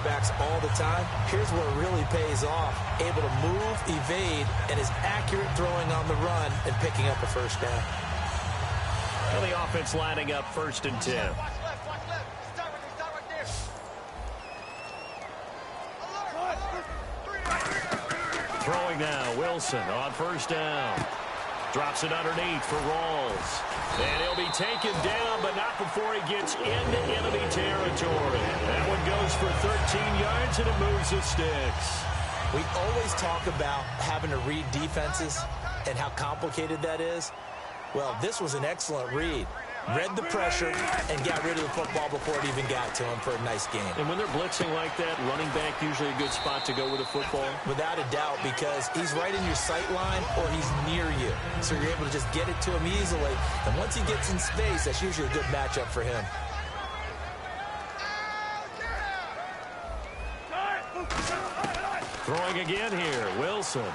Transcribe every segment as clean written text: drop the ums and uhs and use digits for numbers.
quarterbacks all the time. Here's where it really pays off. Able to move, evade, and is accurate throwing on the run and picking up a first down. Well, the offense lining up 1st and 10. Throwing now, Wilson on 1st down. Drops it underneath for Rawls. And he'll be taken down, but not before he gets into enemy territory. That one goes for 13 yards, and it moves the sticks. We always talk about having to read defenses and how complicated that is. Well, this was an excellent read. Read the pressure and got rid of the football before it even got to him for a nice game. And when they're blitzing like that, running back usually a good spot to go with a football? Without a doubt, because he's right in your sight line or he's near you. So you're able to just get it to him easily. And once he gets in space, that's usually a good matchup for him. Throwing again here, Wilson.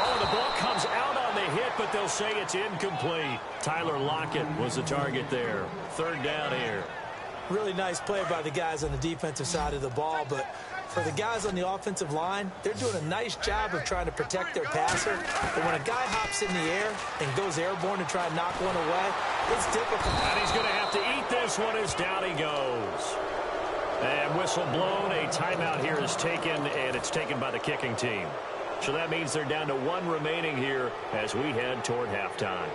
Oh, the ball comes out on the hit, but they'll say it's incomplete. Tyler Lockett was the target there. 3rd down here. Really nice play by the guys on the defensive side of the ball, but for the guys on the offensive line, they're doing a nice job of trying to protect their passer. But when a guy hops in the air and goes airborne to try and knock one away, it's difficult. And he's going to have to eat this one as down he goes. And whistle blown. A timeout here is taken, and it's taken by the kicking team. So that means they're down to 1 remaining here as we head toward halftime.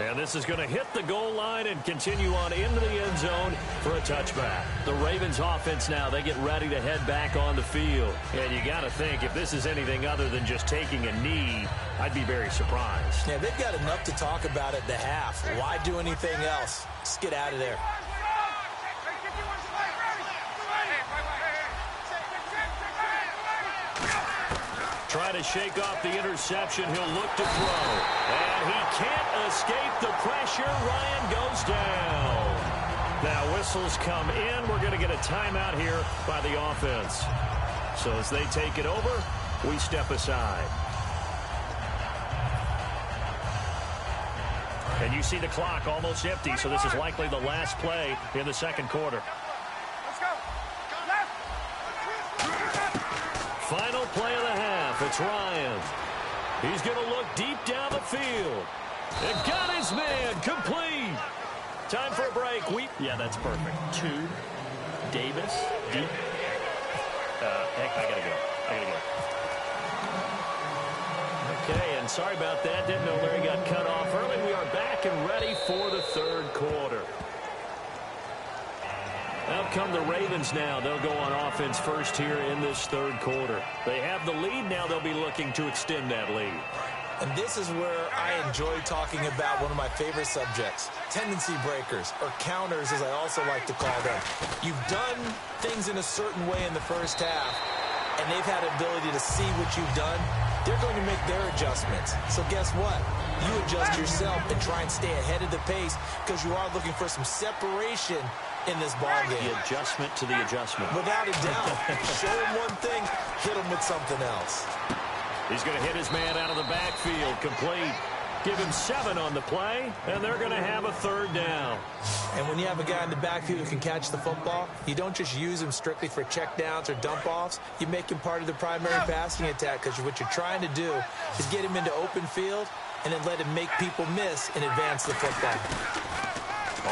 And this is going to hit the goal line and continue on into the end zone for a touchback. The Ravens offense now, they get ready to head back on the field. And you got to think, if this is anything other than just taking a knee, I'd be very surprised. Yeah, they've got enough to talk about at the half. Why do anything else? Just get out of there. Try to shake off the interception. He'll look to throw. And he can't escape the pressure. Ryan goes down. Now whistles come in. We're going to get a timeout here by the offense. So as they take it over, we step aside. And you see the clock almost empty, so this is likely the last play in the 2nd quarter. Final play of the half. It's Ryan. He's going to look deep down the field. And got his man complete. Time for a break. Yeah, that's perfect. 2, Davis, deep. Heck, I got to go. Okay, and sorry about that. Didn't know Larry got cut off early. We are back and ready for the 3rd quarter. Out come the Ravens now. They'll go on offense first here in this 3rd quarter. They have the lead. Now they'll be looking to extend that lead. And this is where I enjoy talking about one of my favorite subjects, tendency breakers, or counters as I also like to call them. You've done things in a certain way in the first half, and they've had the ability to see what you've done. They're going to make their adjustments. So guess what? You adjust yourself and try and stay ahead of the pace because you are looking for some separation in this ball game. The adjustment to the adjustment. Without a doubt. Show him one thing, hit him with something else. He's going to hit his man out of the backfield, complete. Give him 7 on the play, and they're going to have a 3rd down. And when you have a guy in the backfield who can catch the football, you don't just use him strictly for checkdowns or dump-offs. You make him part of the primary passing attack because what you're trying to do is get him into open field and then let him make people miss and advance the football.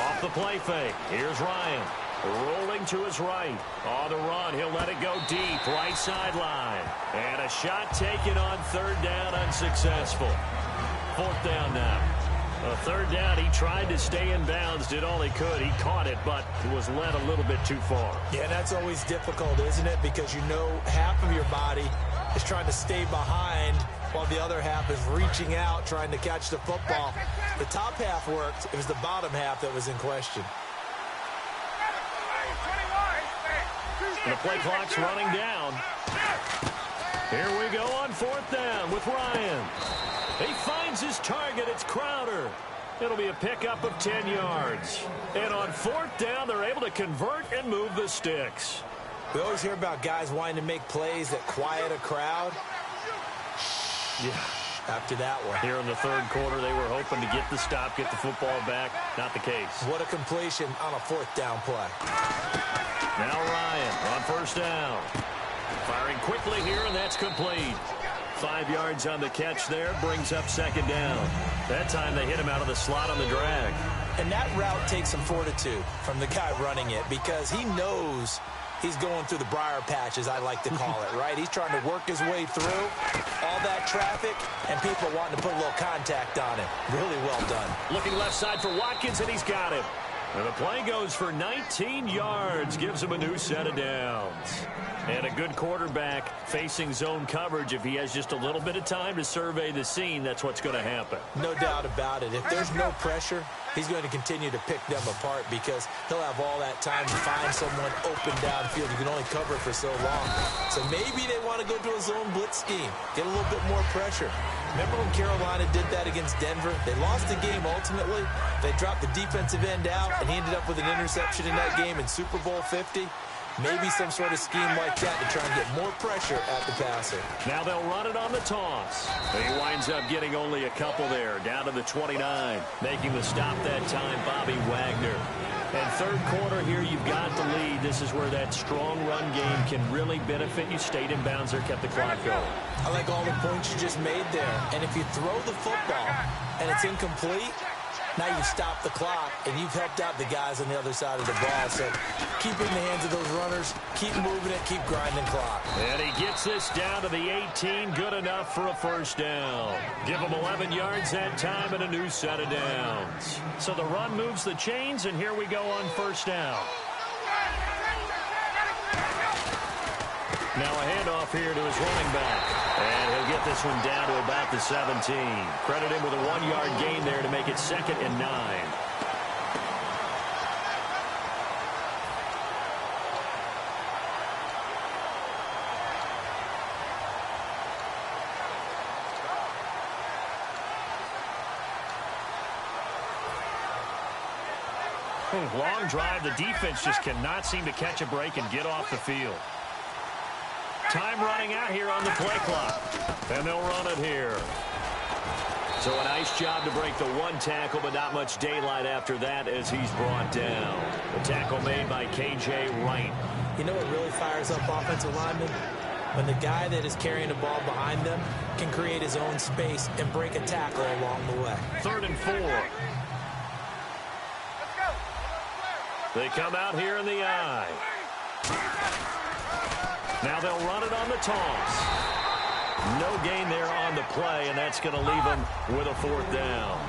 Off the play fake. Here's Ryan. Rolling to his right. On the run, he'll let it go deep. Right sideline. And a shot taken on 3rd down, unsuccessful. 4th down now. 3rd down, he tried to stay in bounds, did all he could. He caught it, but was led a little bit too far. Yeah, that's always difficult, isn't it? Because you know half of your body is trying to stay behind while the other half is reaching out, trying to catch the football. The top half worked. It was the bottom half that was in question. The play clock's running down. Here we go on 4th down with Ryan. He finds his target. It's Crowder. It'll be a pickup of 10 yards. And on 4th down, they're able to convert and move the sticks. We always hear about guys wanting to make plays that quiet a crowd. Yeah. After that one. Here in the 3rd quarter, they were hoping to get the stop, get the football back. Not the case. What a completion on a 4th down play. Now Ryan on 1st down. Firing quickly here, and that's complete. 5 yards on the catch there, brings up 2nd down. That time they hit him out of the slot on the drag. And that route takes some fortitude from the guy running it because he knows he's going through the briar patch, as I like to call it, right? He's trying to work his way through all that traffic, and people wanting to put a little contact on him. Really well done. Looking left side for Watkins, and he's got him. And the play goes for 19 yards, gives him a new set of downs. And a good quarterback facing zone coverage. If he has just a little bit of time to survey the scene, that's what's going to happen. No doubt about it. If there's no pressure, he's going to continue to pick them apart because he'll have all that time to find someone open downfield. You can only cover it for so long. So maybe they want to go to a zone blitz scheme, get a little bit more pressure. Remember when Carolina did that against Denver? They lost the game ultimately. They dropped the defensive end out, and he ended up with an interception in that game in Super Bowl 50. Maybe some sort of scheme like that to try and get more pressure at the passer. Now they'll run it on the toss. He winds up getting only a couple there, down to the 29. Making the stop that time, Bobby Wagner. And 3rd quarter here, you've got the lead. This is where that strong run game can really benefit you. Stayed in bounds there, kept the clock going. I like all the points you just made there. And if you throw the football and it's incomplete, now you've stopped the clock, and you've helped out the guys on the other side of the ball. So keep it in the hands of those runners, keep moving it, keep grinding clock. And he gets this down to the 18, good enough for a 1st down. Give him 11 yards that time and a new set of downs. So the run moves the chains, and here we go on 1st down. Now a handoff here to his running back. And he'll get this one down to about the 17. Credit him with a 1-yard gain there to make it 2nd and 9. Long drive. The defense just cannot seem to catch a break and get off the field. Time running out here on the play clock. And they'll run it here. So a nice job to break the 1 tackle, but not much daylight after that as he's brought down. The tackle made by K.J. Wright. You know what really fires up offensive linemen? When the guy that is carrying the ball behind them can create his own space and break a tackle along the way. 3rd and 4. They come out here in the I. Now they'll run it on the toss. No gain there on the play, and that's going to leave them with a 4th down.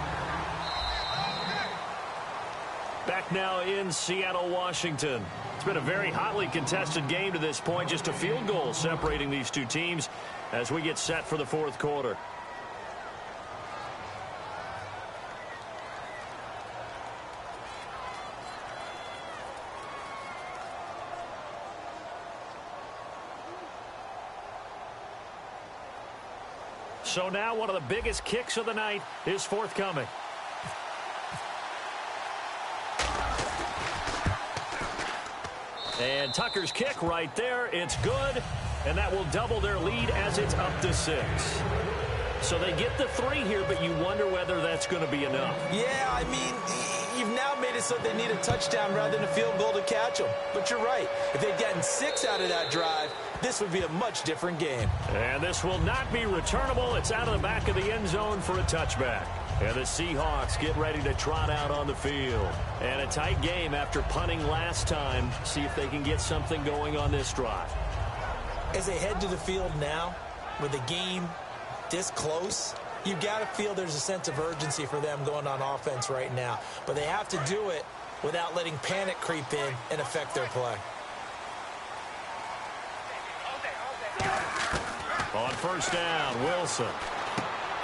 Back now in Seattle, Washington. It's been a very hotly contested game to this point. Just a field goal separating these two teams as we get set for the 4th quarter. So now one of the biggest kicks of the night is forthcoming. And Tucker's kick right there. It's good, and that will double their lead as it's up to 6. So they get the 3 here, but you wonder whether that's going to be enough. Yeah, I mean, you've now made it so they need a touchdown rather than a field goal to catch them. But you're right. If they'd gotten 6 out of that drive, this would be a much different game. And this will not be returnable. It's out of the back of the end zone for a touchback. And the Seahawks get ready to trot out on the field. And a tight game after punting last time. See if they can get something going on this drive. As they head to the field now, with the game this close, you got to feel there's a sense of urgency for them going on offense right now. But they have to do it without letting panic creep in and affect their play. On 1st down, Wilson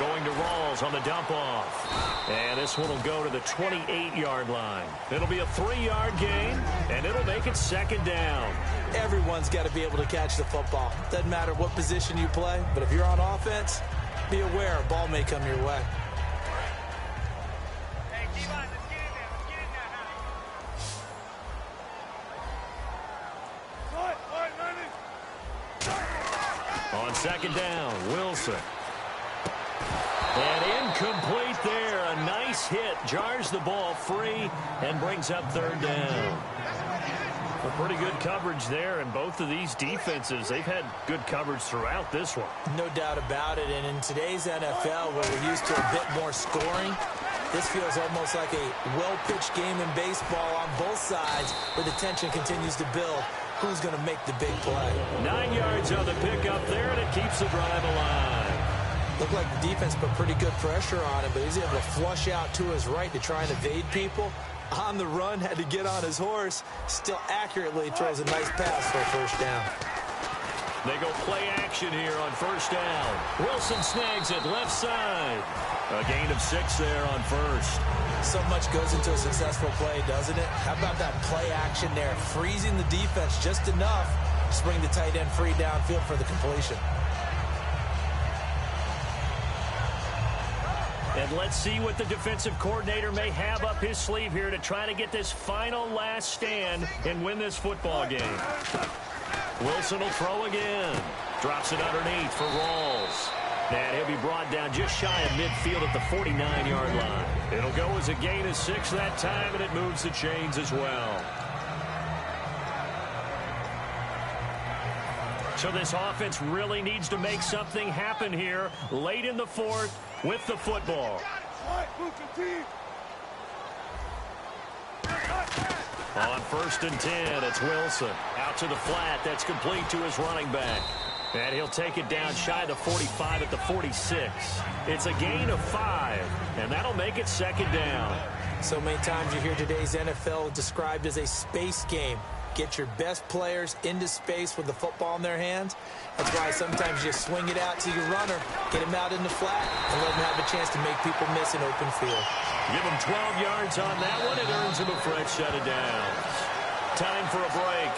going to Rawls on the dump off. And this one will go to the 28-yard line. It'll be a 3-yard gain, and it'll make it 2nd down. Everyone's got to be able to catch the football. Doesn't matter what position you play, but if you're on offense, be aware a ball may come your way. second down. Wilson. And incomplete there. A nice hit. Jars the ball free and brings up third down. Well, pretty good coverage there, and both of these defenses, they've had good coverage throughout this one. No doubt about it, and in today's NFL, where we're used to a bit more scoring, this feels almost like a well-pitched game in baseball on both sides, where the tension continues to build. Who's going to make the big play? 9 yards on the pickup there, and it keeps the drive alive. Looked like the defense put pretty good pressure on him, but he's able to flush out to his right to try and evade people. On the run, had to get on his horse. Still accurately throws a nice pass for a first down. They go play action here on first down. Wilson snags it left side. A gain of 6 there on first. So much goes into a successful play, doesn't it? How about that play action there? Freezing the defense just enough to bring the tight end free downfield for the completion. And let's see what the defensive coordinator may have up his sleeve here to try to get this final last stand and win this football game. Wilson will throw again. Drops it underneath for Rawls. And he'll be brought down just shy of midfield at the 49-yard line. It'll go as a gain of 6 that time, and it moves the chains as well. So this offense really needs to make something happen here late in the fourth with the football. On 1st and 10, it's Wilson. Out to the flat. That's complete to his running back. And he'll take it down shy of the 45 at the 46. It's a gain of 5, and that'll make it second down. So many times you hear today's NFL described as a space game. Get your best players into space with the football in their hands. That's why sometimes you swing it out to your runner, get him out in the flat, and let him have a chance to make people miss an open field. Give him 12 yards on that one. It earns him a fresh set of downs. Time for a break.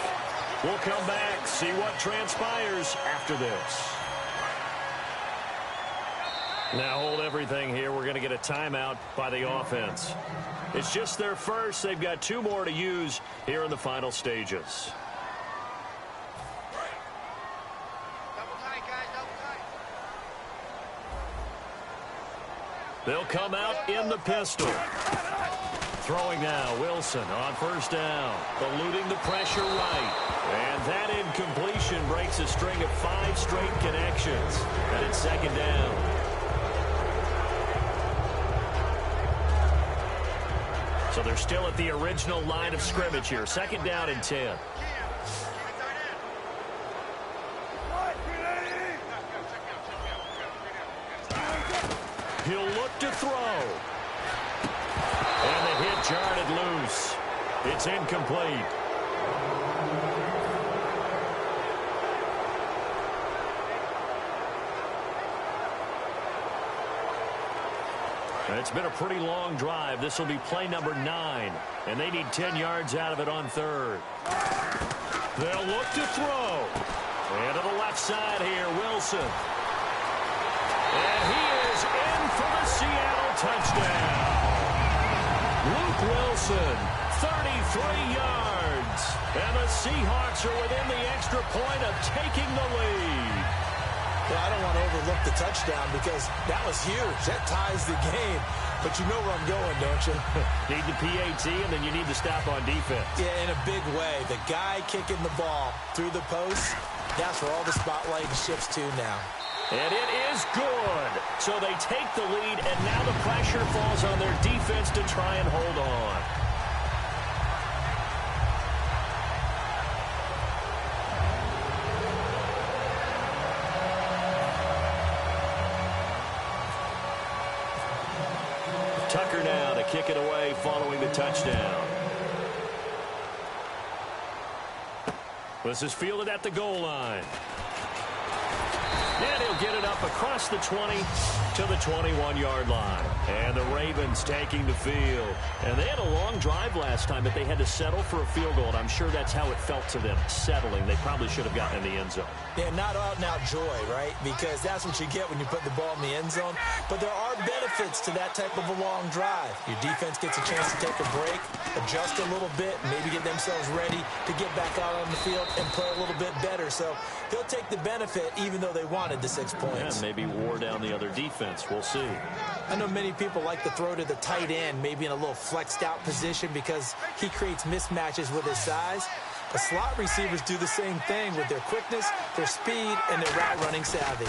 We'll come back, see what transpires after this. Now hold everything here. We're going to get a timeout by the offense. It's just their first. They've got 2 more to use here in the final stages. They'll come out in the pistol. Throwing now, Wilson on first down. Eluding the pressure right. And that incompletion breaks a string of 5 straight connections. And it's second down. So they're still at the original line of scrimmage here. Second down and 10. He'll look to throw. And the hit jarred it loose. It's incomplete. It's been a pretty long drive. This will be play number 9. And they need 10 yards out of it on third. They'll look to throw. And to the left side here, Wilson. And he is in for the Seattle touchdown. Luke Wilson, 33 yards. And the Seahawks are within the extra point of taking the lead. Well, I don't want to overlook the touchdown because that was huge. That ties the game. But you know where I'm going, don't you? Need the PAT, and then you need to stop on defense. Yeah, in a big way. The guy kicking the ball through the post, that's where all the spotlight shifts to now. And it is good. So they take the lead, and now the pressure falls on their defense to try and hold on. Tucker now to kick it away following the touchdown. This is fielded at the goal line. And he'll get it up across the 20 to the 21-yard line. And the Ravens taking the field. And they had a long drive last time, but they had to settle for a field goal. And I'm sure that's how it felt to them, settling. They probably should have gotten in the end zone. Yeah, not out-and-out joy, right? Because that's what you get when you put the ball in the end zone. But there are benefits to that type of a long drive. Your defense gets a chance to take a break, adjust a little bit, maybe get themselves ready to get back out on the field and play a little bit better. So they'll take the benefit even though they wanted the 6 points. Yeah, maybe wore down the other defense. We'll see. I know many people like to throw to the tight end, maybe in a little flexed out position because he creates mismatches with his size. But slot receivers do the same thing with their quickness, their speed, and their route running savvy.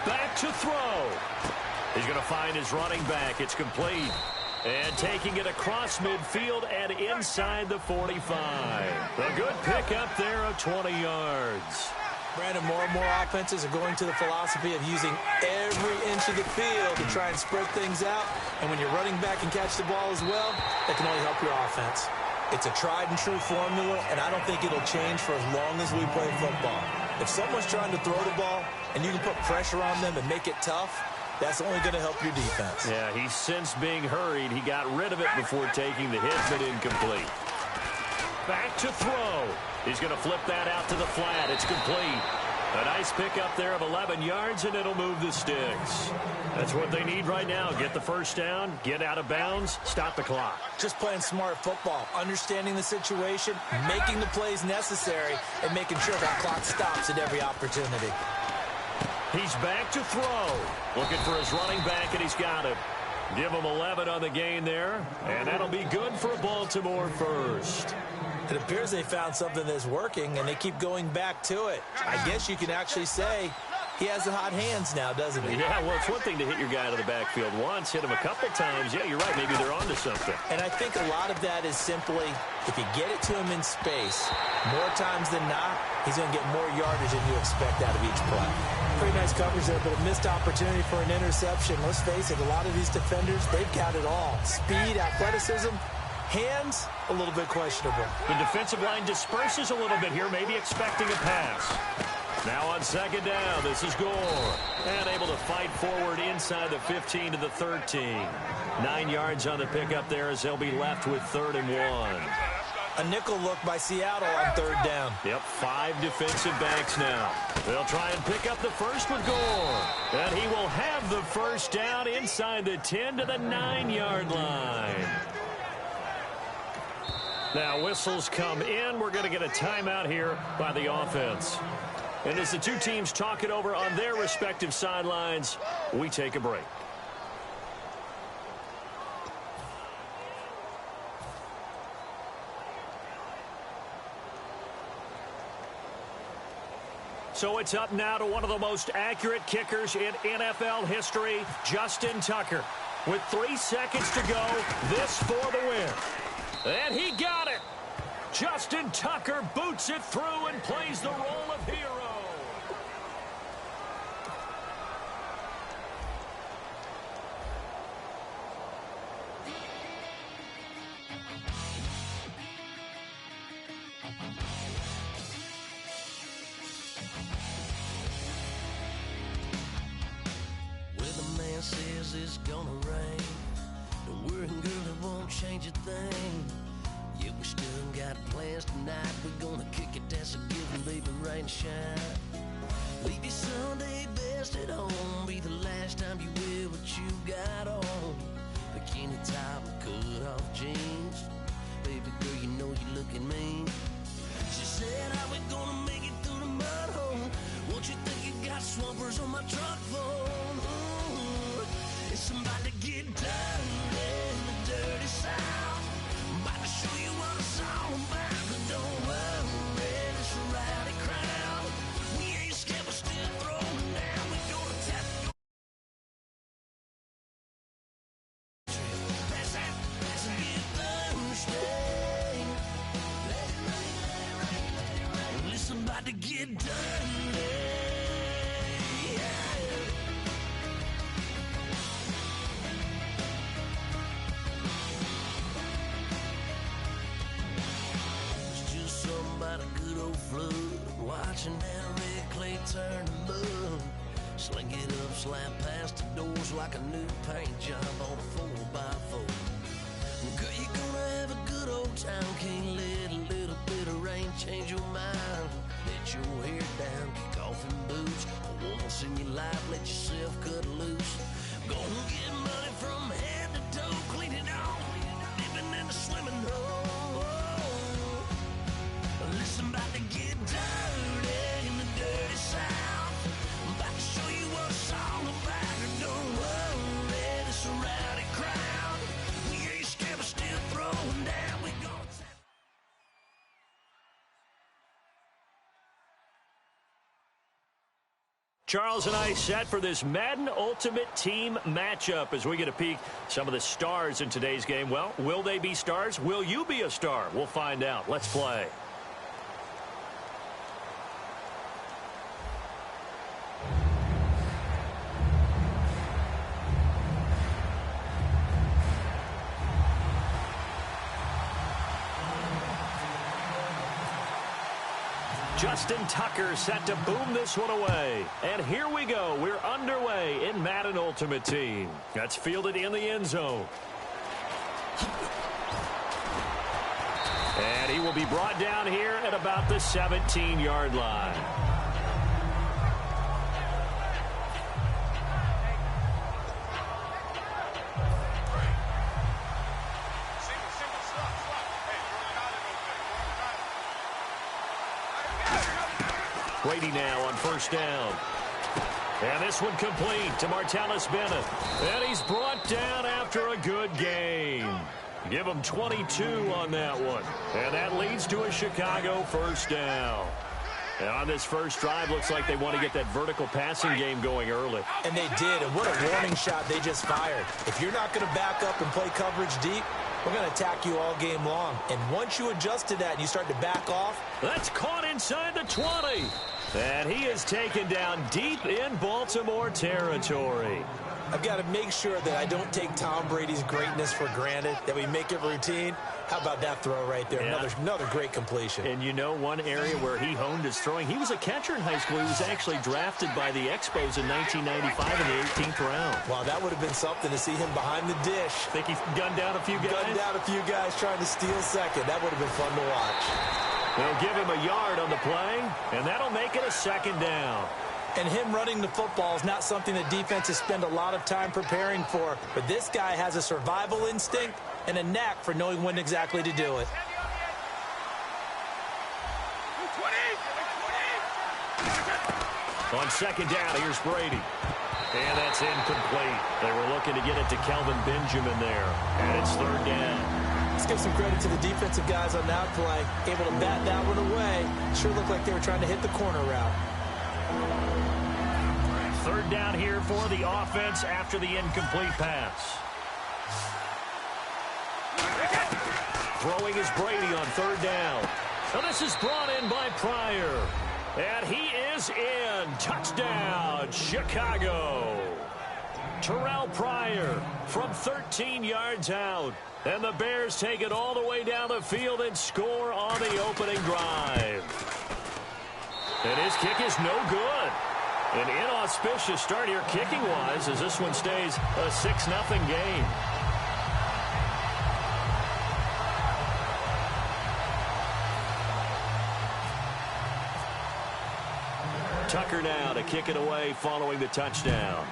Back to throw. He's going to find his running back. It's complete. And taking it across midfield and inside the 45. A good pickup there of 20 yards. Brandon, more and more offenses are going to the philosophy of using every inch of the field to try and spread things out. And when your running back can catch the ball as well, that can only help your offense. It's a tried-and-true formula, and I don't think it'll change for as long as we play football. If someone's trying to throw the ball and you can put pressure on them and make it tough, that's only going to help your defense. Yeah, he's since being hurried. He got rid of it before taking the hit, but incomplete. Back to throw. He's going to flip that out to the flat. It's complete. A nice pickup there of 11 yards, and it'll move the sticks. That's what they need right now. Get the first down, get out of bounds, stop the clock. Just playing smart football, understanding the situation, making the plays necessary, and making sure that clock stops at every opportunity. He's back to throw. Looking for his running back, and he's got it. Give him 11 on the gain there, and that'll be good for a Baltimore first. It appears they found something that's working, and they keep going back to it. I guess you can actually say he has the hot hands now, doesn't he? Yeah, well, it's one thing to hit your guy out of the backfield once, hit him a couple times. Yeah, you're right. Maybe they're onto something. And I think a lot of that is simply if you get it to him in space, more times than not, he's going to get more yardage than you expect out of each play. Pretty nice coverage there, but a missed opportunity for an interception. Let's face it, a lot of these defenders, they've got it all. Speed, athleticism, hands, a little bit questionable. The defensive line disperses a little bit here, maybe expecting a pass. Now on second down, this is Gore. And able to fight forward inside the 15 to the 13. 9 yards on the pickup there as they'll be left with 3rd and 1. A nickel look by Seattle on 3rd down. Yep, 5 defensive backs now. They'll try and pick up the first with Gore. And he will have the first down inside the 10 to the 9-yard line. Now whistles come in. We're going to get a timeout here by the offense. And as the two teams talk it over on their respective sidelines, we take a break. So it's up now to one of the most accurate kickers in NFL history, Justin Tucker. With 3 seconds to go, this for the win. And he got it. Justin Tucker boots it through and plays the role of hero. Weatherman says it's gonna rain. Don't worry, girl, it won't change a thing. Yeah, we still got plans tonight. We're gonna kick it, that's a given, baby, rain and shine. Leave your Sunday best at home. Be the last time you wear what you got on. Bikini top and cut off jeans. Baby girl, you know you're looking mean. She said, how we gonna make it through the mud hole? Won't you think you got swampers on my truck phone? Ooh, it's somebody to get done in the dirty south. About to show you what it's all about. But don't worry, it's a rowdy crowd. We ain't scared, we're still throwing down. We're gonna tap your that's it, let's get Thursday. Let it rain. Listen, about to get done. About a good old flood, watching that red clay turn to mud. Sling it up, slap past the doors like a new paint job on a 4x4. Girl, you're gonna have a good old time. Can't let a little bit of rain change your mind. Let your hair down, kick off in boots. Once in your life, let yourself cut loose. Go and get money from head to toe, clean it off, living in the swimming hole. Listen, about to get dirty in the dirty South. I'm about to show you what it's all about. Don't worry, it's a rowdy crowd. We ain't scared, but still throwing down. We gonna Charles and I set for this Madden Ultimate Team matchup as we get a peek some of the stars in today's game. Well, will they be stars? Will you be a star? We'll find out. Let's play. Justin Tucker set to boom this one away. And here we go. We're underway in Madden Ultimate Team. That's fielded in the end zone. And he will be brought down here at about the 17-yard line. Brady now on first down. And this one complete to Martellus Bennett. And he's brought down after a good game. Give him 22 on that one. And that leads to a Chicago first down. And on this first drive, looks like they want to get that vertical passing game going early. And they did, and what a warning shot they just fired. If you're not going to back up and play coverage deep, we're going to attack you all game long. And once you adjust to that and you start to back off. That's caught inside the 20. And he is taken down deep in Baltimore territory. I've got to make sure that I don't take Tom Brady's greatness for granted, that we make it routine. How about that throw right there? Yeah. Another great completion. And you know one area where he honed his throwing, he was a catcher in high school. He was actually drafted by the Expos in 1995 in the 18th round. Wow, that would have been something to see him behind the dish. Think he gunned down a few guys? Gunned down a few guys trying to steal second. That would have been fun to watch. They'll give him a yard on the play, and that'll make it a second down. And him running the football is not something that defenses spend a lot of time preparing for. But this guy has a survival instinct and a knack for knowing when exactly to do it. On second down, here's Brady. And that's incomplete. They were looking to get it to Kelvin Benjamin there. And it's third down. Let's give some credit to the defensive guys on that play. Able to bat that one away. Sure looked like they were trying to hit the corner route. Third down here for the offense after the incomplete pass. Throwing is Brady on third down. Now this is brought in by Pryor. And he is in. Touchdown, Chicago. Terrell Pryor from 13 yards out. And the Bears take it all the way down the field and score on the opening drive. And his kick is no good. An inauspicious start here kicking-wise as this one stays a 6-0 game. Tucker now to kick it away following the touchdown.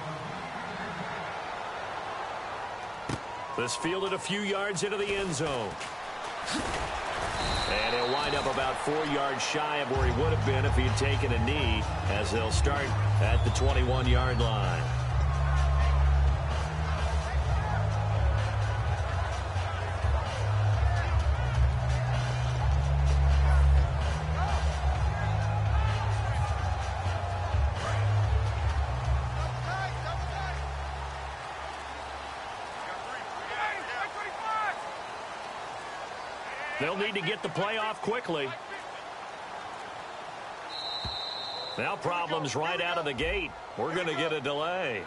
This fielded a few yards into the end zone. And he'll wind up about 4 yards shy of where he would have been if he had taken a knee, as they'll start at the 21-yard line. They'll need to get the play off quickly. Now problems right out of the gate. We're going to get a delay.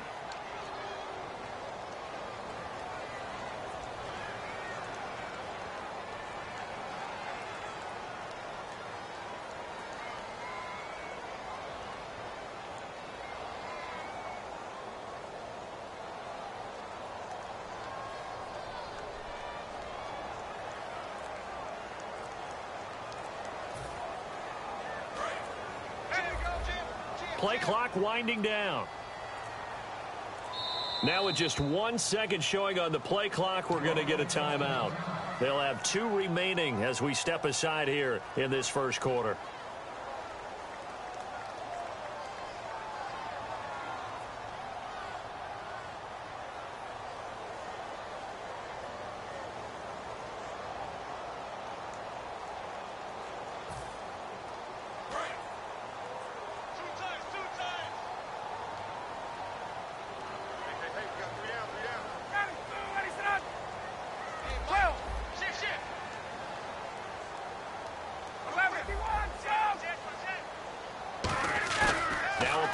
play clock winding down. Now with just 1 second showing on the play clock, we're going to get a timeout. They'll have 2 remaining as we step aside here in this first quarter.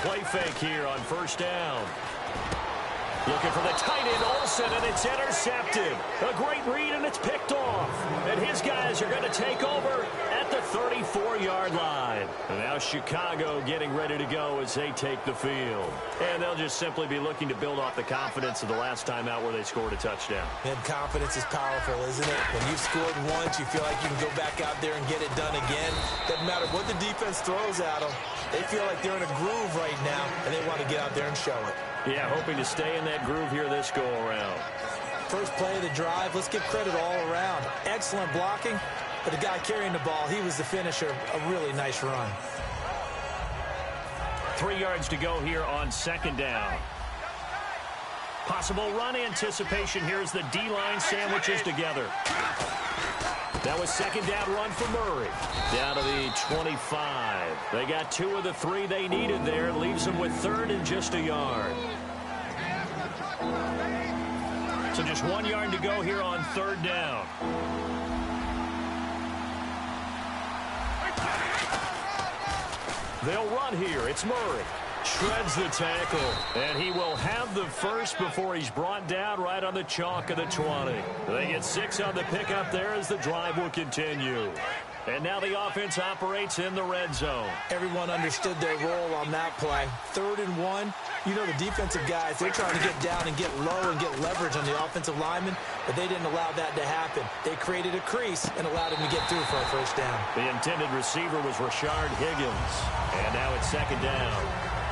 Play fake here on first down. Looking for the tight end, Olsen, and it's intercepted. A great read, and it's picked off. And his guys are going to take over at the 34-yard line. And now Chicago getting ready to go as they take the field. And they'll just simply be looking to build off the confidence of the last time out where they scored a touchdown. And confidence is powerful, isn't it? When you've scored once, you feel like you can go back out there and get it done again. Doesn't matter what the defense throws at them. They feel like they're in a groove right now, and they want to get out there and show it. Yeah, hoping to stay in that groove here this go-around. First play of the drive, let's give credit all around. Excellent blocking, but the guy carrying the ball, he was the finisher. A really nice run. 3 yards to go here on second down. Possible run anticipation here as the D-line sandwiches together. That was second down run for Murray. Down to the 25. They got 2 of the 3 they needed there. Leaves them with third and just a yard. So just 1 yard to go here on third down. They'll run here. It's Murray. Shreds the tackle, and he will have the first before he's brought down right on the chalk of the 20. They get 6 on the pickup there as the drive will continue. And now the offense operates in the red zone. Everyone understood their role on that play. 3rd and 1. You know the defensive guys, they're trying to get down and get low and get leverage on the offensive lineman, but they didn't allow that to happen. They created a crease and allowed him to get through for a first down. The intended receiver was Rashard Higgins. And now it's second down.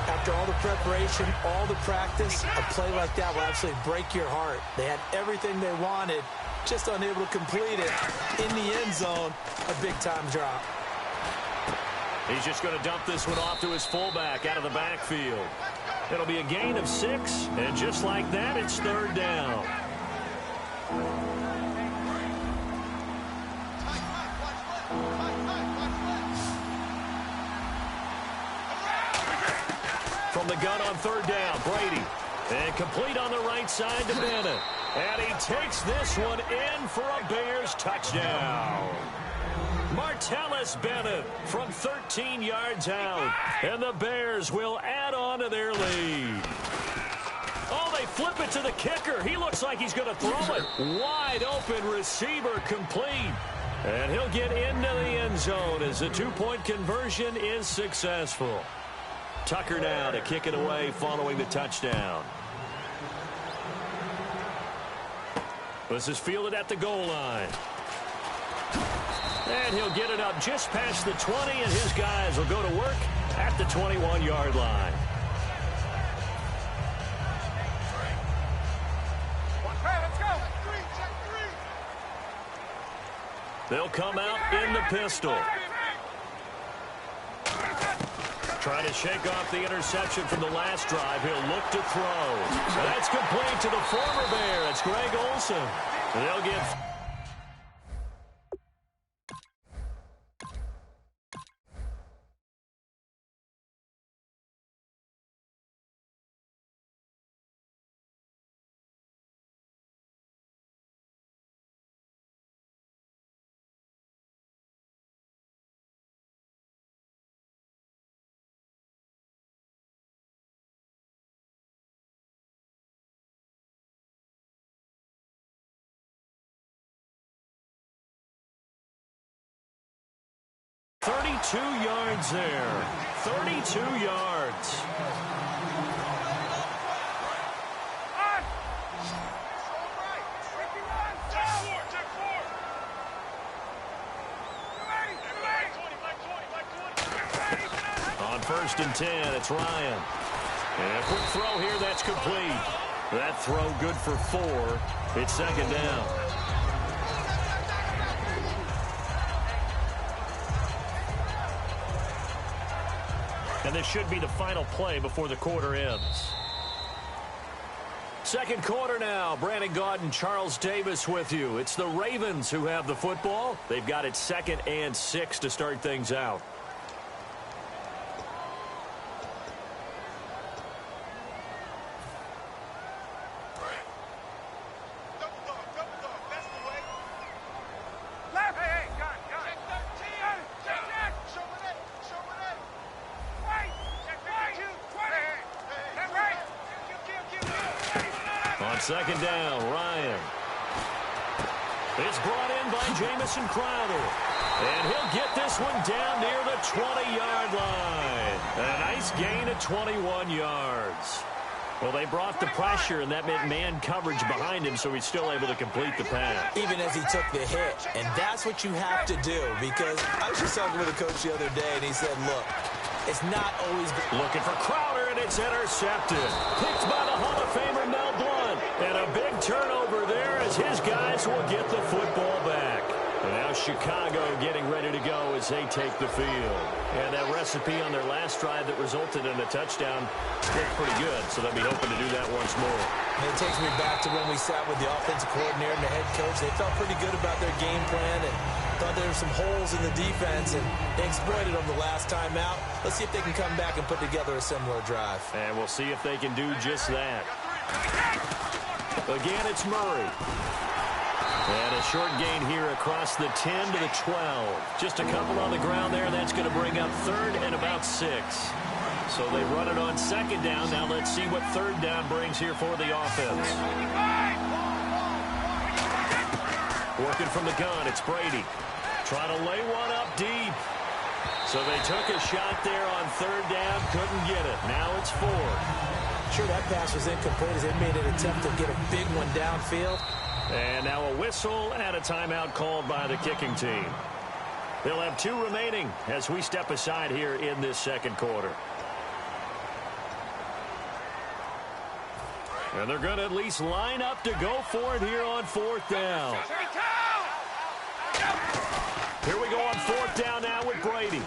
After all the preparation, all the practice, a play like that will absolutely break your heart. They had everything they wanted, just unable to complete it. In the end zone, a big-time drop. He's just going to dump this one off to his fullback out of the backfield. It'll be a gain of 6, and just like that, it's third down. From the gun on third down, Brady. And complete on the right side to Bennett. And he takes this one in for a Bears touchdown. Martellus Bennett from 13 yards out. And the Bears will add on to their lead. Oh, they flip it to the kicker. He looks like he's going to throw it. Wide open receiver complete. And he'll get into the end zone as the 2-point conversion is successful. Tucker now to kick it away following the touchdown. This is fielded at the goal line. And he'll get it up just past the 20, and his guys will go to work at the 21-yard line. They'll come out in the pistol. Trying to shake off the interception from the last drive. He'll look to throw. That's complete to the former Bear. It's Greg Olsen. They'll get... ...32 yards there. 32 yards. On on 1st and 10. It's Ryan. And a quick throw here, that's complete. That throw good for 4. It's 2nd down. And this should be the final play before the quarter ends. Second quarter now. Brandon Gaudin, Charles Davis with you. It's the Ravens who have the football. They've got it 2nd and 6 to start things out. Second down, Ryan. It's brought in by Jamison Crowder. And he'll get this one down near the 20-yard line. A nice gain of 21 yards. Well, they brought the pressure, and that meant man coverage behind him, so he's still able to complete the pass. Even as he took the hit. And that's what you have to do, because I was just talking with a coach the other day, and he said, look, it's not always looking for Crowder, and it's intercepted. Picked by the Hall of Famer Mel Blount. And a big turnover there as his guys will get the football back. And now Chicago getting ready to go as they take the field. And that recipe on their last drive that resulted in a touchdown looked pretty good, so they'll be hoping to do that once more. And it takes me back to when we sat with the offensive coordinator and the head coach. They felt pretty good about their game plan and thought there were some holes in the defense, and they exploited them the last time out. Let's see if they can come back and put together a similar drive. And we'll see if they can do just that. Again, it's Murray. And a short gain here across the 10 to the 12. Just a couple on the ground there. That's going to bring up 3rd and about 6. So they run it on 2nd down. Now let's see what 3rd down brings here for the offense. Working from the gun, it's Brady. Trying to lay one up deep. So they took a shot there on 3rd down. Couldn't get it. Now it's 4th. Sure, that pass was incomplete as they made an attempt to get a big one downfield. And now a whistle and a timeout called by the kicking team. They'll have 2 remaining as we step aside here in this second quarter. And they're going to at least line up to go for it here on 4th down. Here we go on 4th down now with Brady.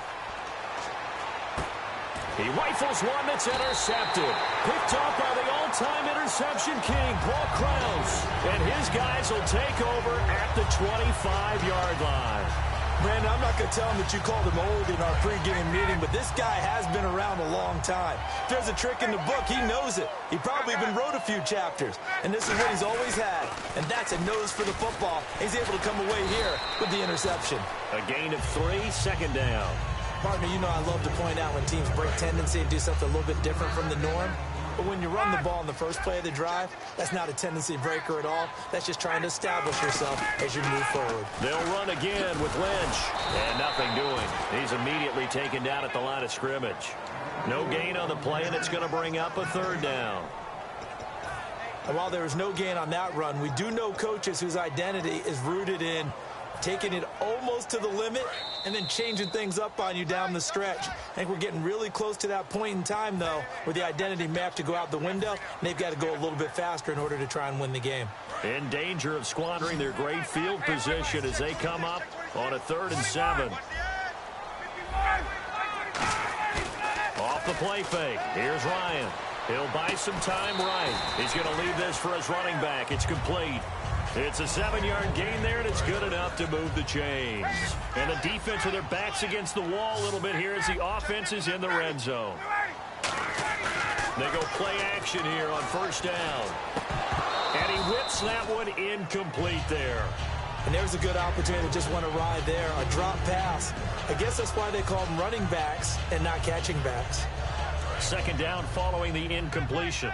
He rifles one that's intercepted. Picked off by the all-time interception king, Paul Krause. And his guys will take over at the 25-yard line. Brandon, I'm not going to tell him that you called him old in our pregame meeting, but this guy has been around a long time. If there's a trick in the book, he knows it. He probably even wrote a few chapters. And this is what he's always had. And that's a nose for the football. He's able to come away here with the interception. A gain of 3, 2nd down. Partner, you know I love to point out when teams break tendency and do something a little bit different from the norm. But when you run the ball in the first play of the drive, that's not a tendency breaker at all. That's just trying to establish yourself as you move forward. They'll run again with Lynch. And nothing doing. He's immediately taken down at the line of scrimmage. No gain on the play, and it's going to bring up a 3rd down. And while there was no gain on that run, we do know coaches whose identity is rooted in taking it almost to the limit and then changing things up on you down the stretch. I think we're getting really close to that point in time, though, where the identity may have to go out the window, and they've got to go a little bit faster in order to try and win the game. In danger of squandering their great field position as they come up on a 3rd and 7. Off the play fake. Here's Ryan. He'll buy some time right. He's going to leave this for his running back. It's complete. It's a 7-yard gain there, and it's good enough to move the chains. And the defense with their backs against the wall a little bit here as the offense is in the red zone. They go play action here on 1st down. And he whips that one incomplete there. And there's a good opportunity to just want to ride there. A drop pass. I guess that's why they call them running backs and not catching backs. 2nd down following the incompletion.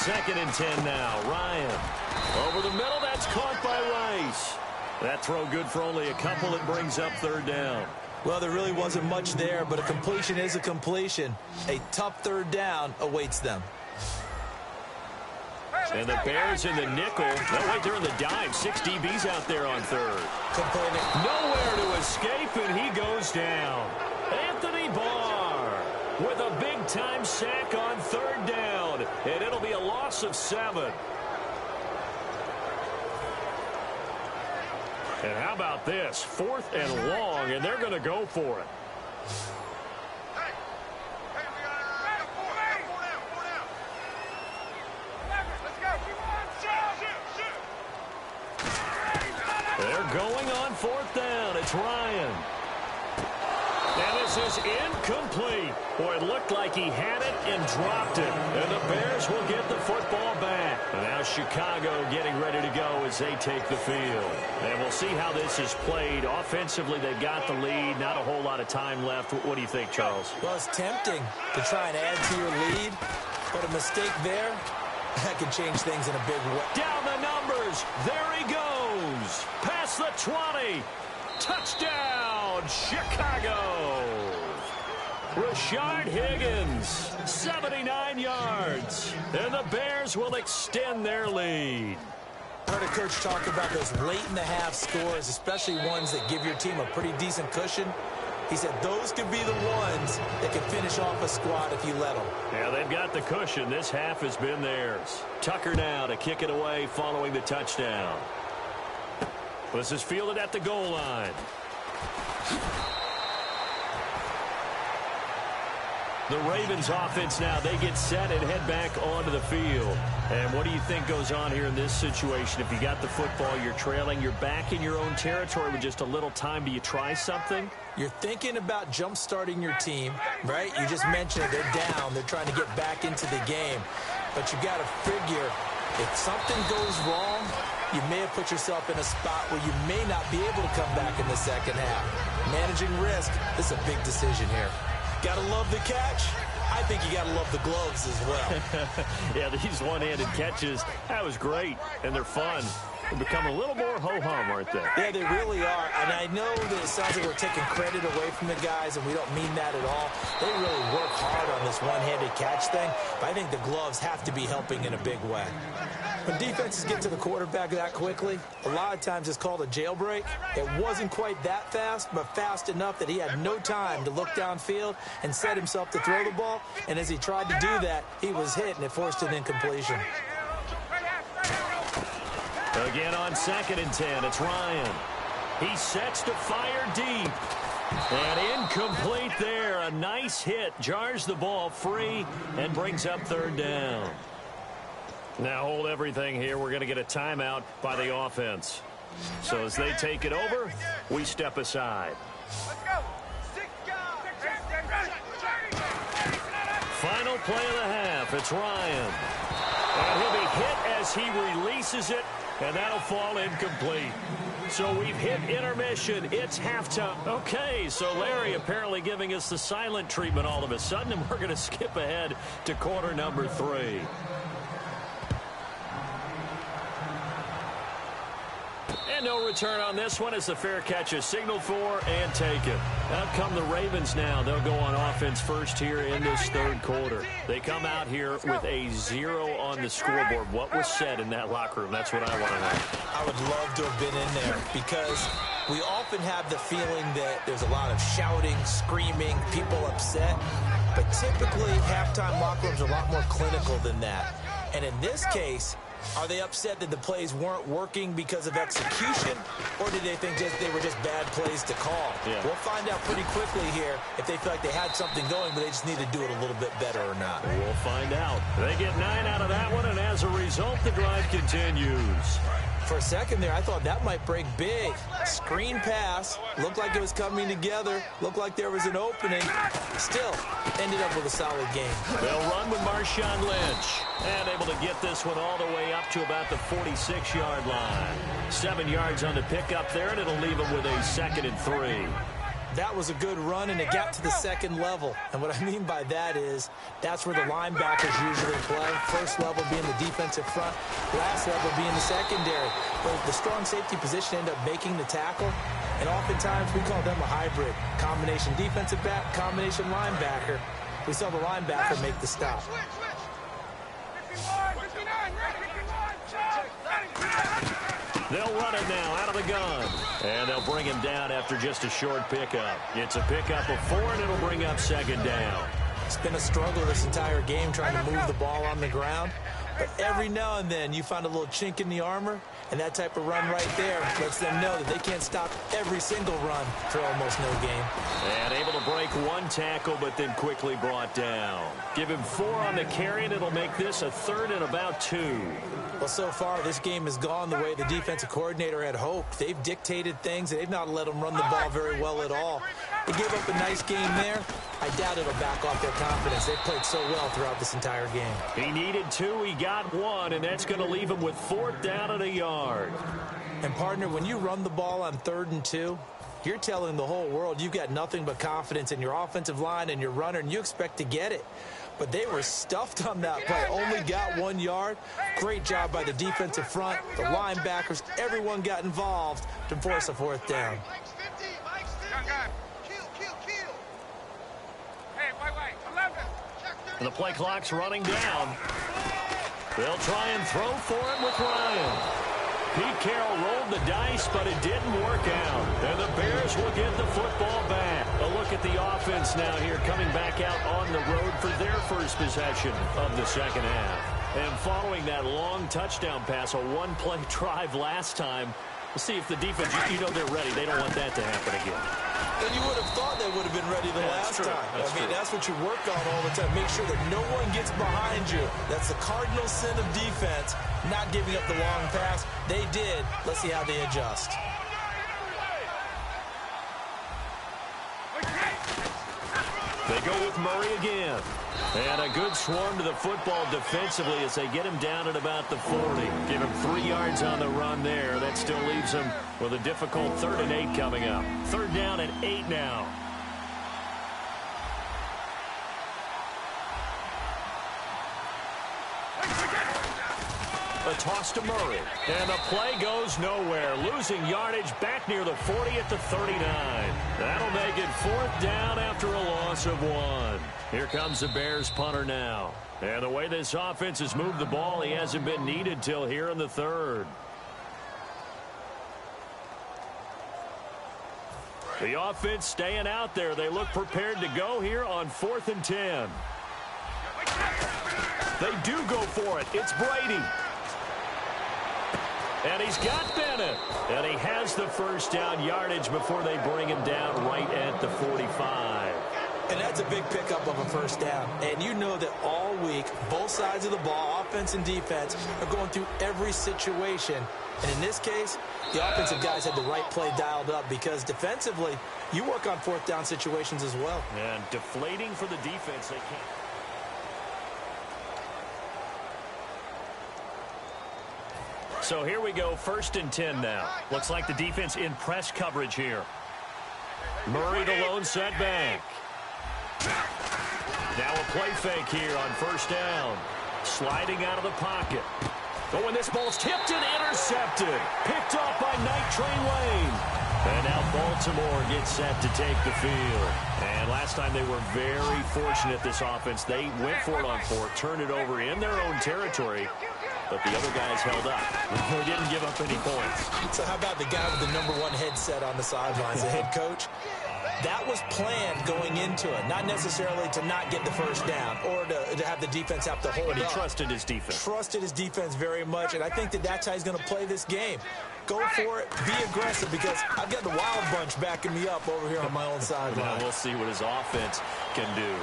Second and 10 now. Ryan over the middle. That's caught by Rice. That throw good for only a couple. It brings up third down. Well, there really wasn't much there, but a completion is a completion. A tough third down awaits them. And the Bears in the nickel. No, wait, they're in the dime. 6 DBs out there on third. Completing. Nowhere to escape, and he goes down. Anthony Barr with a big-time sack on third down, and it'll be a loss of 7. And how about this? 4th and long, and they're going to go for it. They're going on 4th down. It's Ryan. And this is incomplete. Boy, it looked like he had it and dropped it. And the Bears will get the football back. And now Chicago getting ready to go as they take the field. And we'll see how this is played. Offensively, they've got the lead. Not a whole lot of time left. What do you think, Charles? Well, it's tempting to try and add to your lead, but a mistake there, that could change things in a big way. Down the numbers. There he goes. Past the 20. Touchdown, Chicago. Rashard Higgins, 79 yards. And the Bears will extend their lead. I heard a coach talk about those late-in-the-half scores, especially ones that give your team a pretty decent cushion. He said those could be the ones that can finish off a squad if you let them. Yeah, they've got the cushion. This half has been theirs. Tucker now to kick it away following the touchdown. This is fielded at the goal line. The Ravens offense now, they get set and head back onto the field. And what do you think goes on here in this situation? If you got the football, you're trailing, you're back in your own territory with just a little time. Do you try something? You're thinking about jump-starting your team, right? You just mentioned it. They're down. They're trying to get back into the game. But you got to figure if something goes wrong, you may have put yourself in a spot where you may not be able to come back in the second half. Managing risk, this is a big decision here. Gotta love the catch. I think you gotta love the gloves as well. Yeah, these one-handed catches, that was great, and they're fun. They become a little more ho-hum, aren't they? Yeah, they really are. And I know that it sounds like we're taking credit away from the guys, and we don't mean that at all. They really work hard on this one-handed catch thing, but I think the gloves have to be helping in a big way. When defenses get to the quarterback that quickly, a lot of times it's called a jailbreak. It wasn't quite that fast, but fast enough that he had no time to look downfield and set himself to throw the ball. And as he tried to do that, he was hit, and it forced an incompletion. Again on 2nd and 10, it's Ryan. He sets to fire deep. And incomplete there. A nice hit. Jars the ball free and brings up 3rd down. Now hold everything here. We're going to get a timeout by the offense. So as they take it over, we step aside. Final play of the half. It's Ryan. And he'll be hit as he releases it. And that'll fall incomplete. So we've hit intermission. It's halftime. Okay, so Larry apparently giving us the silent treatment all of a sudden, and we're going to skip ahead to quarter number 3. And no return on this one as the fair catch is signaled for and taken. Out come the Ravens now. They'll go on offense first here in this 3rd quarter. They come out here with a 0 on the scoreboard. What was said in that locker room? That's what I want to know. I would love to have been in there because we often have the feeling that there's a lot of shouting, screaming, people upset. But typically, halftime locker rooms are a lot more clinical than that. And in this case, are they upset that the plays weren't working because of execution, or did they think they were just bad plays to call? Yeah. We'll find out pretty quickly here if they feel like they had something going, but they just need to do it a little bit better or not. We'll find out. They get 9 out of that one, and as a result, the drive continues. For a second there, I thought that might break big. Screen pass. Looked like it was coming together. Looked like there was an opening. Still, ended up with a solid game. They'll run with Marshawn Lynch. And able to get this one all the way up to about the 46-yard line. 7 yards on the pickup there, and it'll leave them with a 2nd and 3. That was a good run, and it got to the second level. And what I mean by that is that's where the linebackers usually play. First level being the defensive front, last level being the secondary. But the strong safety position ended up making the tackle, and oftentimes we call them a hybrid. Combination defensive back, combination linebacker. We saw the linebacker make the stop. They'll run it now out of the gun. And they'll bring him down after just a short pickup. It's a pickup of 4, and it'll bring up second down. It's been a struggle this entire game trying to move the ball on the ground. But every now and then you find a little chink in the armor, and that type of run right there lets them know that they can't stop every single run for almost no gain. And able to break one tackle, but then quickly brought down. Give him 4 on the carry, and it'll make this a 3rd and about 2. Well, so far, this game has gone the way the defensive coordinator had hoped. They've dictated things, and they've not let them run the ball very well at all. They gave up a nice game there. I doubt it'll back off their confidence. They've played so well throughout this entire game. He needed 2. He got 1, and that's going to leave him with 4th down and a yard. And, partner, when you run the ball on 3rd and 2, you're telling the whole world you've got nothing but confidence in your offensive line and your runner, and you expect to get it. But they were stuffed on that play. Only got 1 yard. Great job by the defensive front, the linebackers. Everyone got involved to force a 4th down. And the play clock's running down. They'll try and throw for him with Ryan. Pete Carroll rolled the dice, but it didn't work out. And the Bears will get the football back. A look at the offense now here, coming back out on the road for their first possession of the second half. And following that long touchdown pass, a one-play drive last time, we'll see if the defense, you know they're ready. They don't want that to happen again. And you would have thought they would have been ready the last time. That's what you work on all the time. Make sure that no one gets behind you. That's the cardinal sin of defense, not giving up the long pass. They did. Let's see how they adjust. They go with Murray again. And a good swarm to the football defensively as they get him down at about the 40. Give him 3 yards on the run there. That still leaves him with a difficult 3rd and 8 coming up. 3rd down and 8 now. A toss to Murray. And the play goes nowhere. Losing yardage back near the 40 at the 39. That'll make it 4th down after a loss of 1. Here comes the Bears punter now. And the way this offense has moved the ball, he hasn't been needed till here in the 3rd. The offense staying out there. They look prepared to go here on 4th and 10. They do go for it. It's Brady. And he's got Bennett. And he has the first down yardage before they bring him down right at the 45. And that's a big pickup of a first down. And you know that all week, both sides of the ball, offense and defense, are going through every situation. And in this case, the offensive guys had the right play dialed up because defensively, you work on 4th down situations as well. And deflating for the defense, they can't. So here we go, 1st and 10 now. Looks like the defense in press coverage here. Murray the lone setback. Now a play fake here on 1st down. Sliding out of the pocket. Oh, and this ball's tipped and intercepted. Picked off by Night Train Lane. And now Baltimore gets set to take the field. And last time they were very fortunate, this offense. They went for it on 4th, turned it over in their own territory. But the other guys held up. They didn't give up any points. So how about the guy with the #1 headset on the sidelines, the head coach? That was planned going into it, not necessarily to not get the first down or to have the defense have to hold up. But he trusted his defense. Trusted his defense very much, and I think that that's how he's going to play this game. Go for it, be aggressive, because I've got the Wild Bunch backing me up over here on my own sideline. Now we'll see what his offense can do.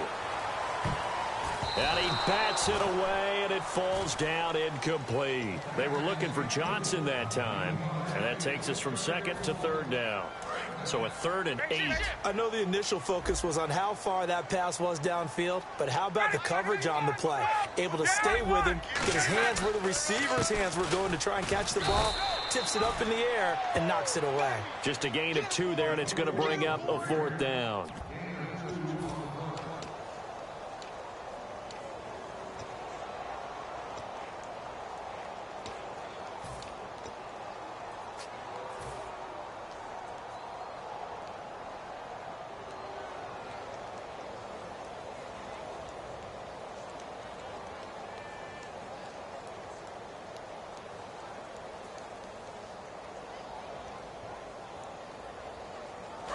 And he bats it away, and it falls down incomplete. They were looking for Johnson that time, and that takes us from 2nd to 3rd down. So a 3rd and 8. I know the initial focus was on how far that pass was downfield, but how about the coverage on the play? Able to stay with him, get his hands where the receiver's hands were going to try and catch the ball, tips it up in the air, and knocks it away. Just a gain of 2 there, and it's going to bring up a 4th down.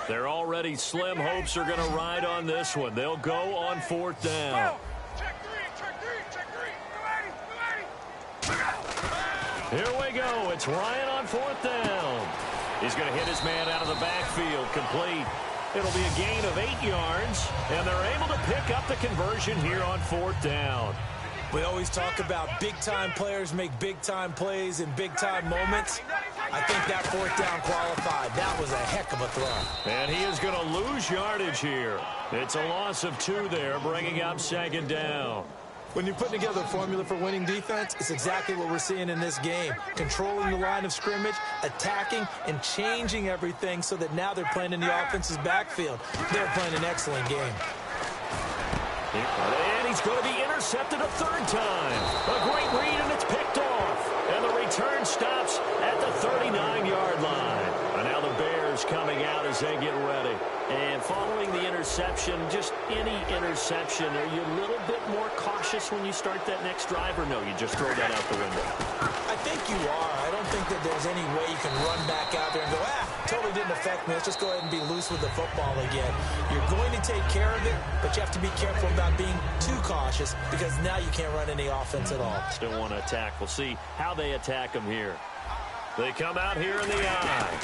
Their already slim hopes are going to ride on this one. They'll go on 4th down. Check three. Here we go. It's Ryan on 4th down. He's going to hit his man out of the backfield. Complete. It'll be a gain of 8 yards, and they're able to pick up the conversion here on 4th down. We always talk about big-time players make big-time plays in big-time moments. I think that 4th down qualified. That was a heck of a throw. And he is going to lose yardage here. It's a loss of 2 there, bringing up 2nd down. When you put together a formula for winning defense, it's exactly what we're seeing in this game. Controlling the line of scrimmage, attacking, and changing everything so that now they're playing in the offense's backfield. They're playing an excellent game. And he's going to be intercepted a 3rd time. A great read, and it's picked off. And the return stops at the 39-yard line. And now the Bears coming out as they get ready. And following the interception, just any interception, are you a little bit more cautious when you start that next drive, or no, you just throw that out the window? I think you are. I don't think that there's any way you can run back out there and go, totally didn't affect me. Let's just go ahead and be loose with the football again. You're going to take care of it, but you have to be careful about being too cautious because now you can't run any offense at all. Still want to attack. We'll see how they attack them here. They come out here in the eye.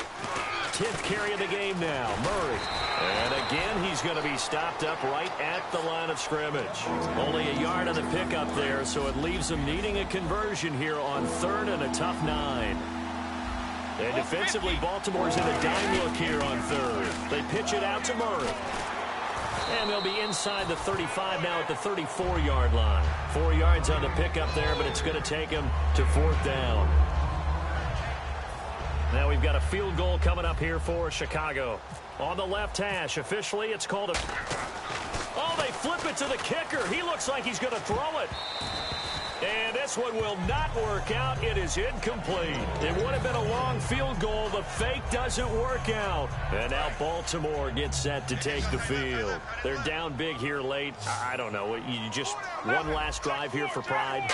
10th carry of the game now, Murray. And again, he's going to be stopped up right at the line of scrimmage. Only a yard on the pickup there, so it leaves them needing a conversion here on 3rd and a tough 9. And defensively, Baltimore's in a dime look here on 3rd. They pitch it out to Murray. And they'll be inside the 35 now at the 34-yard line. 4 yards on the pickup there, but it's going to take them to 4th down. Now we've got a field goal coming up here for Chicago. On the left hash, officially it's called a... Oh, they flip it to the kicker. He looks like he's going to throw it. And this one will not work out. It is incomplete. It would have been a long field goal. The fake doesn't work out. And now Baltimore gets set to take the field. They're down big here late. I don't know. You just one last drive here for pride?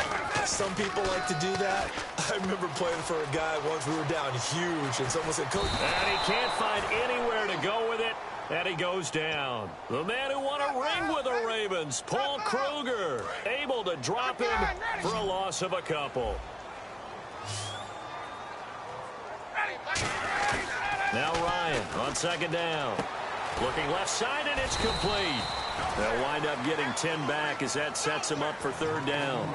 Some people like to do that. I remember playing for a guy once. We were down huge, and someone said, Coach. And he can't find anywhere to go with it. And he goes down. The man who won a ring with the Ravens, Paul Kruger, able to drop him for a loss of a couple. Now Ryan on 2nd down. Looking left side, and it's complete. They'll wind up getting 10 back as that sets him up for 3rd down.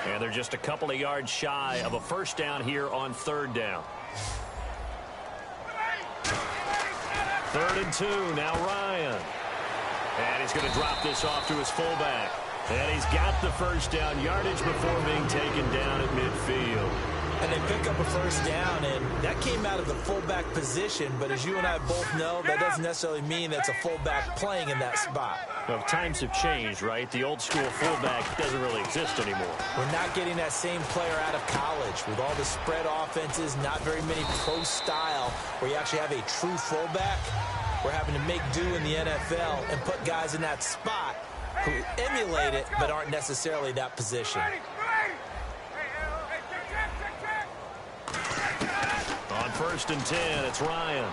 And they're just a couple of yards shy of a 1st down here on 3rd down. 3rd and 2, now Ryan. And he's going to drop this off to his fullback. And he's got the 1st down yardage before being taken down at midfield. And they pick up a 1st down, and that came out of the fullback position. But as you and I both know, that doesn't necessarily mean that's a fullback playing in that spot. Well, times have changed, right? The old school fullback doesn't really exist anymore. We're not getting that same player out of college. With all the spread offenses, not very many pro style where you actually have a true fullback. We're having to make do in the NFL and put guys in that spot who emulate it but aren't necessarily that position. On 1st and 10, it's Ryan.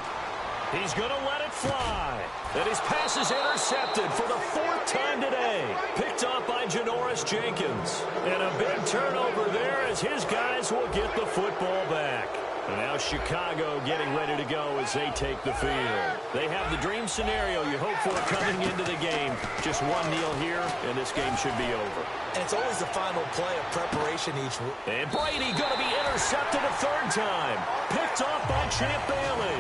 He's going to let it fly. And his pass is intercepted for the 4th time today. Picked off by Janoris Jenkins. And a big turnover there as his guys will get the football back. And now Chicago getting ready to go as they take the field. They have the dream scenario you hope for coming into the game. Just one kneel here, and this game should be over. And it's always the final play of preparation each week. And Brady going to be intercepted a third time. Picked off by Champ Bailey.